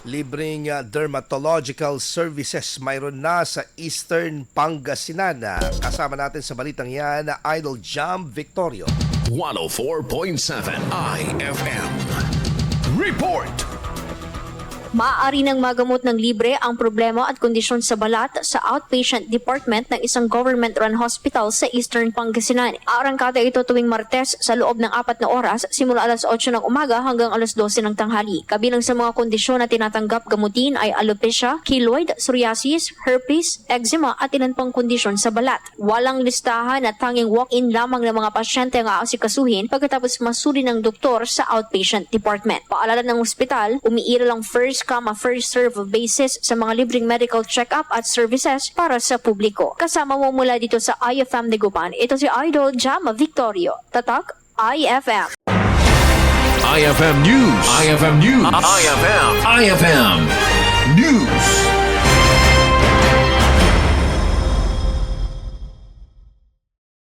Libreng Dermatological Services mayroon na sa Eastern Pangasinan. Kasama natin sa balitang yan, Idol Jam Victorio. 104.7 IFM. Report! Maaari nang magamot ng libre ang problema at kondisyon sa balat sa outpatient department ng isang government-run hospital sa Eastern Pangasinan. Arangkada ito tuwing Martes sa loob ng 4 na oras simula alas 8 ng umaga hanggang alas 12 ng tanghali. Kabilang sa mga kondisyon na tinatanggap gamutin ay alopecia, keloid, psoriasis, herpes, eczema at ilan pang kondisyon sa balat. Walang listahan at tanging walk-in lamang ng mga pasyente ang aasikasuhin pagkatapos masuri ng doktor sa outpatient department. Paalala ng ospital, umiira lang first come first serve basis sa mga libreng medical check-up at services para sa publiko. Kasama mo mula dito sa IFM Neguban, ito si Idol Jam Victorio. Tatak IFM. IFM News. IFM News. IFM.